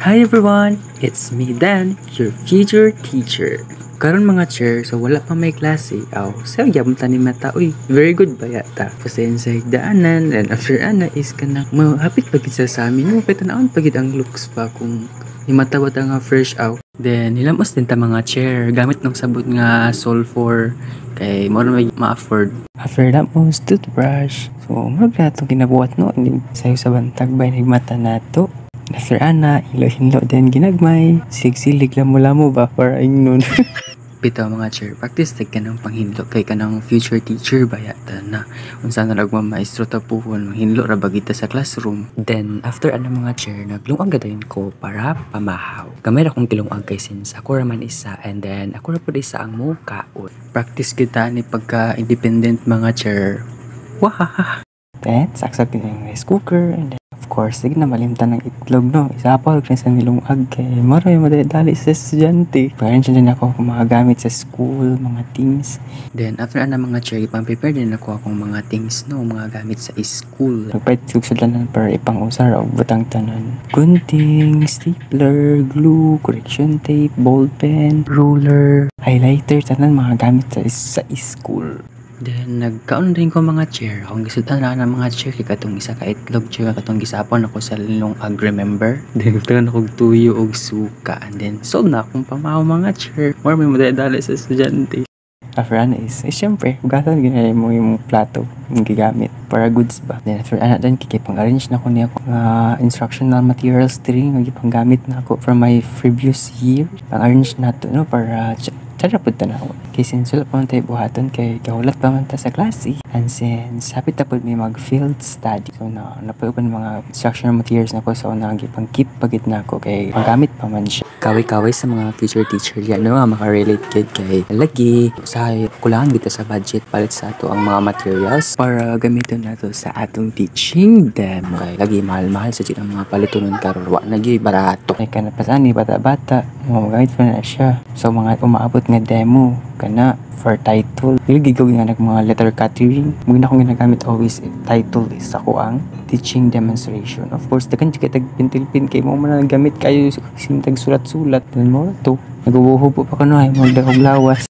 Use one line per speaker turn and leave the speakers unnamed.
Hi everyone! It's me Dan, your future teacher. Karon mga chair, so wala pa may klase. Sa yabang tanim mata, very good ba yata? Pasayin sa higdaanan, and after ana is kanang mahapit pagid sa amin. Yung petanaon pagid ang looks pa kung imatawad nga fresh out. Then nilamos din ta mga chair, gamit ng sabot nga sulfur, kay mo may ma-afford. After that mo, toothbrush. So, marag na itong ginabuhat no, hindi sayo sa bantag ba mata nato. After ana, hilo-hilo din ginagmay. Sigsilig lamo-lamo ba para ingnon. Bitaw mga chair, practice tag ka ng panghinlo kay ka ng future teacher ba yata na unsa na nagmamaestro tapuhon manghinlo ra bagita sa classroom. Then after ana mga chair, naglungag gadayon ko para pamahaw. Gamay ra kong kilungag kay since ako ra man isa and then ako ra pud isa ang mukaon. Practice kita ni pagka independent mga chair. Wahaha. Then saksak yung rice cooker and then of course, sige na malimtan ng itlog, no? Isa pa, huwag sa nilungag kay maroy madali sa estudyante. Parang dyan ako kung mga gamit sa school, mga things. Then, after na mga chair, ipang-prepare din ako akong mga things, no? Mga gamit sa school. Nagpahit sugsudanan para ipang-usar o butang tanan. Gunting, stapler, glue, correction tape, ballpen, ruler, highlighter, tanan mga gamit sa school. Then, nagkaon din ko mga chair. Akong gisudan na ng mga chair kay katong isa ka itlog chair katong gisapon ako sa linungag, remember? Then, nagtagan akong tuyo og suka. And then, solve na akong pamahaw mga chair. More may madali sa estudyante. After ana is syempre, hugasan ginaya mo yung plato yung gigamit para goods ba. Then, after ana din, kikipang-arrange na ko niya ako instructional materials string nga gipanggamit na ako from my previous year. Pang-arrange na to, no, para tara po tanaw. Kay since wala pa man tayo buhaton kay kahulat pa man ta sa klase. And since hapit na po may mag-field study. So napaupan mga instructional materials na ko. So nagipang-keep pagit na ako kay magamit pa man siya. Kaway-kaway sa mga future teacher yan. No, makarelate kid kay lagi. Sa kulangan dito sa budget palit sa ato ang mga materials para gamitin nato sa atong teaching demo. Kay lagi mahal-mahal sa ang mga palitunon karon. Wa na gyud barato. Kay kanapasani bata-bata magamit pa na siya. So mga umaabot nga demo kana for title. Dili gigawin nga mga letter catering. Muna akong ginagamit always title is ako ang teaching demonstration. Of course, dagan jud tag pintil-pin kay mo man gamit kayo sintag sulat-sulat. Then mo to. Nagubuho po pa kano ay magdahog lawas.